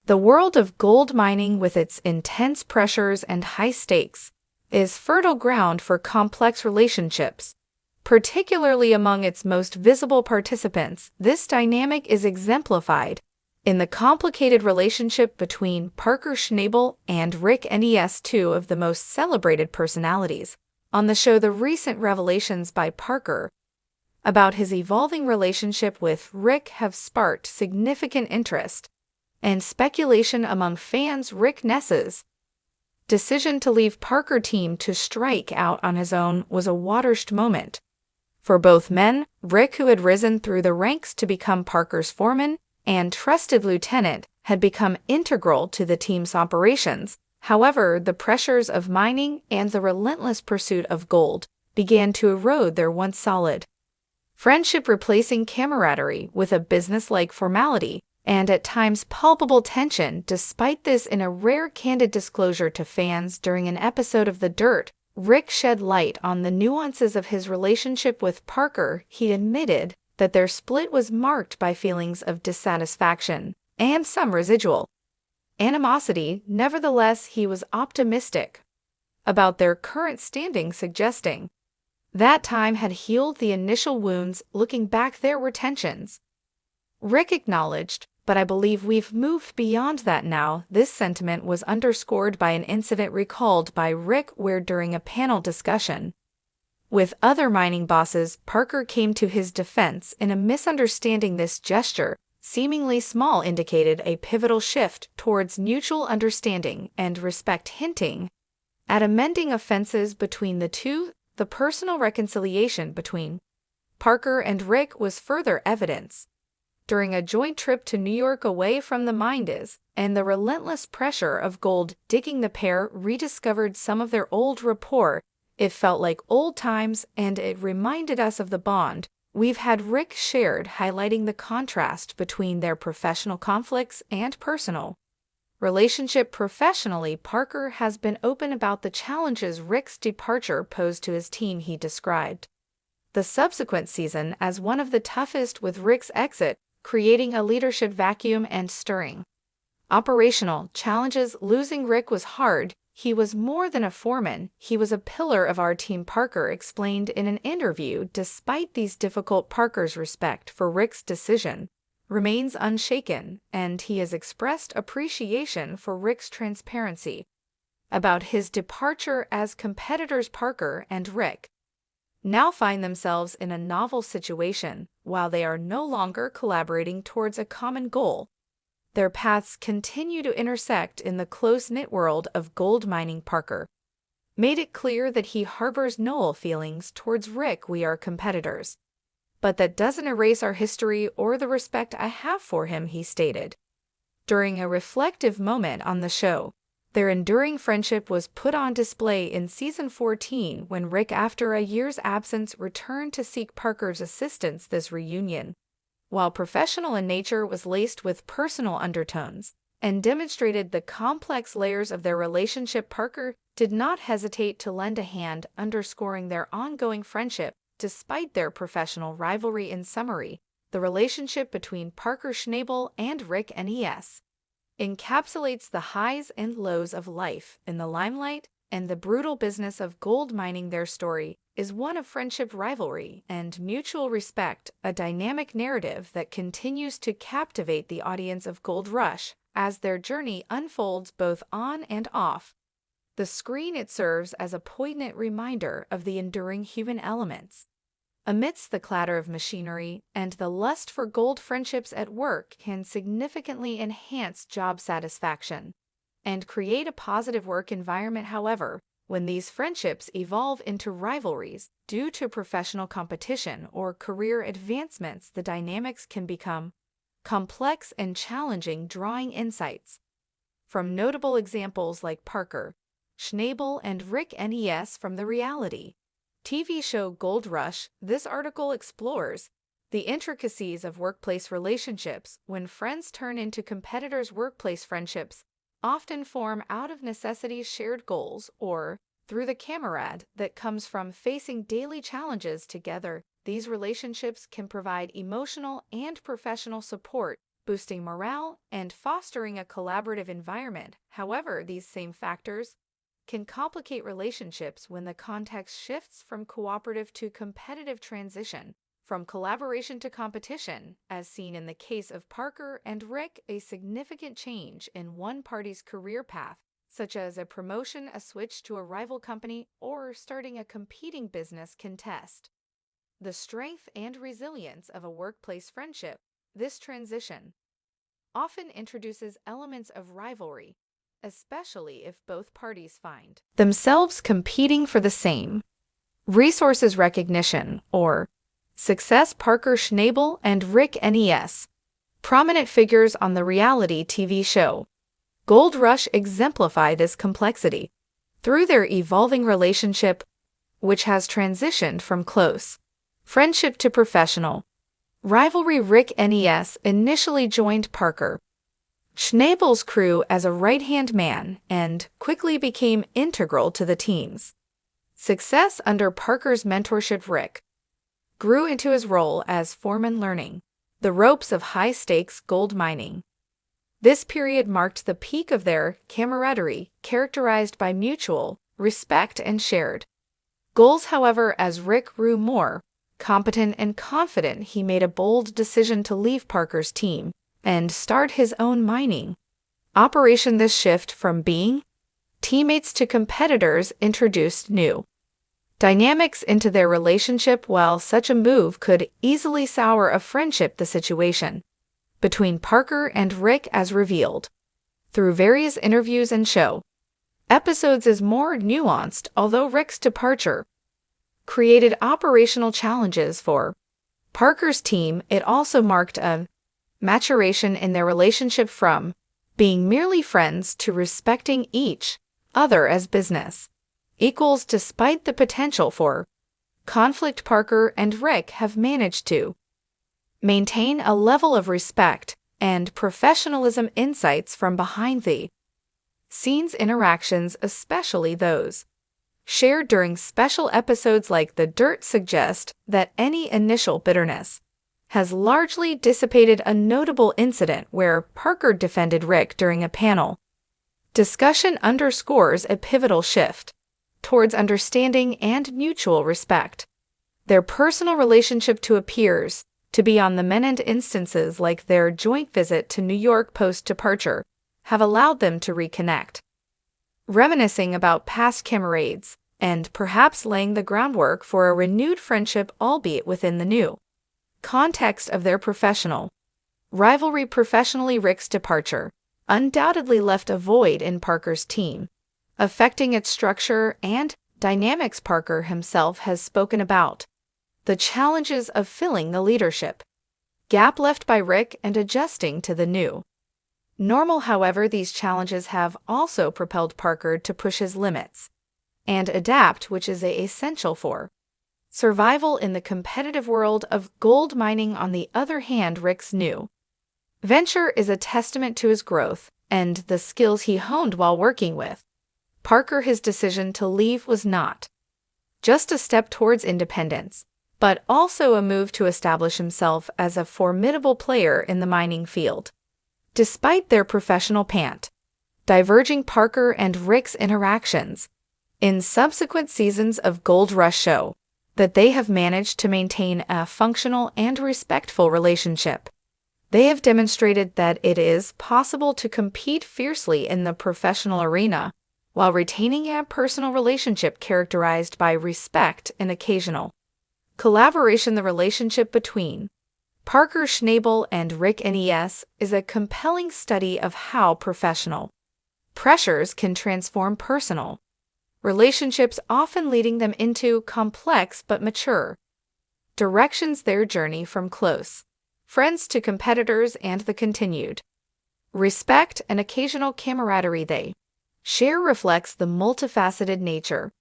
The world of gold mining, with its intense pressures and high stakes, is fertile ground for complex relationships. Particularly among its most visible participants, this dynamic is exemplified in the complicated relationship between Parker Schnabel and Rick Ness, two of the most celebrated personalities on the show. The recent revelations by Parker about his evolving relationship with Rick have sparked significant interest and speculation among fans. Rick Ness's decision to leave Parker team to strike out on his own was a watershed moment for both men. Rick, who had risen through the ranks to become Parker's foreman and trusted lieutenant, had become integral to the team's operations. However, the pressures of mining and the relentless pursuit of gold began to erode their once solid friendship, replacing camaraderie with a business-like formality and at times palpable tension. Despite this, in a rare candid disclosure to fans during an episode of The Dirt, Rick shed light on the nuances of his relationship with Parker. He admitted that their split was marked by feelings of dissatisfaction and some residual animosity. Nevertheless, he was optimistic about their current standing, suggesting that time had healed the initial wounds. Looking back, there were tensions, Rick acknowledged, but I believe we've moved beyond that now. This sentiment was underscored by an incident recalled by Rick where, during a panel discussion with other mining bosses, Parker came to his defense in a misunderstanding. This gesture, seemingly small, indicated a pivotal shift towards mutual understanding and respect, hinting at amending offenses between the two. The personal reconciliation between Parker and Rick was further evidence during a joint trip to New York away from the mines and the relentless pressure of gold digging. The pair rediscovered some of their old rapport. It felt like old times, and it reminded us of the bond we've had, Rick shared, highlighting the contrast between their professional conflicts and personal relationship. Professionally, Parker has been open about the challenges Rick's departure posed to his team. He described the subsequent season as one of the toughest, with Rick's exit creating a leadership vacuum and stirring operational challenges. Losing Rick was hard. He was more than a foreman, he was a pillar of our team, Parker explained in an interview. Despite these difficult, Parker's respect for Rick's decision remains unshaken, and he has expressed appreciation for Rick's transparency about his departure. As competitors, Parker and Rick now find themselves in a novel situation. While they are no longer collaborating towards a common goal, their paths continue to intersect in the close-knit world of gold mining. Parker made it clear that he harbors no ill feelings towards Rick. We are competitors, but that doesn't erase our history or the respect I have for him, he stated. During a reflective moment on the show, their enduring friendship was put on display in season 14 when Rick, after a year's absence, returned to seek Parker's assistance. This reunion, while professional in nature, was laced with personal undertones and demonstrated the complex layers of their relationship. Parker did not hesitate to lend a hand, underscoring their ongoing friendship despite their professional rivalry. In summary, the relationship between Parker Schnabel and Rick Ness encapsulates the highs and lows of life in the limelight and the brutal business of gold mining. Their story is one of friendship, rivalry, and mutual respect, a dynamic narrative that continues to captivate the audience of Gold Rush as their journey unfolds both on and off the screen. It serves as a poignant reminder of the enduring human elements amidst the clatter of machinery and the lust for gold. Friendships at work can significantly enhance job satisfaction and create a positive work environment. However, when these friendships evolve into rivalries due to professional competition or career advancements, the dynamics can become complex and challenging. Drawing insights from notable examples like Parker Schnabel and Rick Ness from the reality TV show Gold Rush, this article explores the intricacies of workplace relationships when friends turn into competitors. Workplace friendships often form out of necessity, shared goals, or through the camaraderie that comes from facing daily challenges together. These relationships can provide emotional and professional support, boosting morale and fostering a collaborative environment. However, these same factors can complicate relationships when the context shifts from cooperative to competitive transition, from collaboration to competition, as seen in the case of Parker and Rick. A significant change in one party's career path, such as a promotion, a switch to a rival company, or starting a competing business, can test the strength and resilience of a workplace friendship. This transition often introduces elements of rivalry, especially if both parties find themselves competing for the same resources, recognition, or success. Parker Schnabel and Rick Ness, prominent figures on the reality TV show Gold Rush, exemplify this complexity through their evolving relationship, which has transitioned from close friendship to professional rivalry. Rick Ness initially joined Parker Schnabel's crew as a right-hand man and quickly became integral to the team's success. Under Parker's mentorship, Rick grew into his role as foreman, learning the ropes of high-stakes gold mining. This period marked the peak of their camaraderie, characterized by mutual respect and shared goals. However, as Rick grew more competent and confident, he made a bold decision to leave Parker's team and start his own mining operation. This shift from being teammates to competitors introduced new dynamics into their relationship. While such a move could easily sour a friendship, the situation between Parker and Rick, as revealed through various interviews and show episodes, is more nuanced. Although Rick's departure created operational challenges for Parker's team, it also marked a maturation in their relationship, from being merely friends to respecting each other as business equals. Despite the potential for conflict, Parker and Rick have managed to maintain a level of respect and professionalism. Insights from behind the scenes interactions, especially those shared during special episodes like The Dirt, suggest that any initial bitterness has largely dissipated. A notable incident where Parker defended Rick during a panel discussion underscores a pivotal shift towards understanding and mutual respect. Their personal relationship to appears to be on the mend. Instances like their joint visit to New York post-departure have allowed them to reconnect, reminiscing about past camaraderies and perhaps laying the groundwork for a renewed friendship, albeit within the new context of their professional rivalry. Professionally, Rick's departure undoubtedly left a void in Parker's team, affecting its structure and dynamics. Parker himself has spoken about the challenges of filling the leadership gap left by Rick and adjusting to the new normal. However, these challenges have also propelled Parker to push his limits and adapt, which is essential for survival in the competitive world of gold mining. On the other hand, Rick's new venture is a testament to his growth and the skills he honed while working with Parker. His decision to leave was not just a step towards independence, but also a move to establish himself as a formidable player in the mining field. Despite their professional diverging, Parker and Rick's interactions in subsequent seasons of Gold Rush show that they have managed to maintain a functional and respectful relationship. They have demonstrated that it is possible to compete fiercely in the professional arena while retaining a personal relationship characterized by respect and occasional collaboration. The relationship between Parker Schnabel and Rick Ness is a compelling study of how professional pressures can transform personal relationships, often leading them into complex but mature directions. Their journey from close friends to competitors and the continued respect and occasional camaraderie they share reflects the multifaceted nature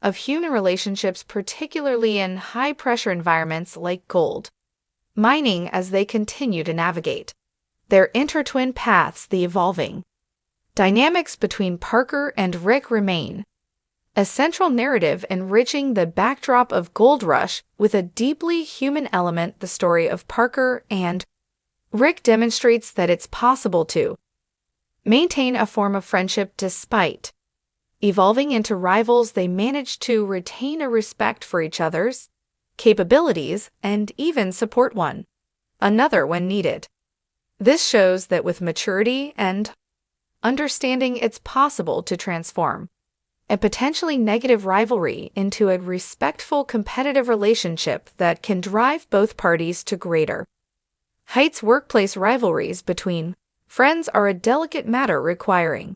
of human relationships, particularly in high-pressure environments like gold mining. As they continue to navigate their intertwined paths, the evolving dynamics between Parker and Rick remain a central narrative, enriching the backdrop of Gold Rush with a deeply human element. The story of Parker and Rick demonstrates that it's possible to maintain a form of friendship despite evolving into rivals. They manage to retain a respect for each other's capabilities and even support one another when needed. This shows that with maturity and understanding, it's possible to transform a potentially negative rivalry into a respectful, competitive relationship that can drive both parties to greater heights. Workplace rivalries between friends are a delicate matter requiring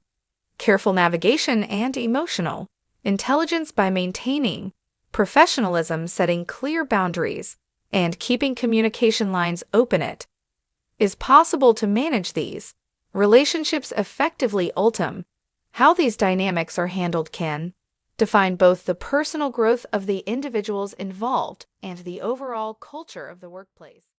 careful navigation and emotional intelligence. By maintaining professionalism, setting clear boundaries, and keeping communication lines open, it is possible to manage these relationships effectively. How these dynamics are handled can define both the personal growth of the individuals involved and the overall culture of the workplace.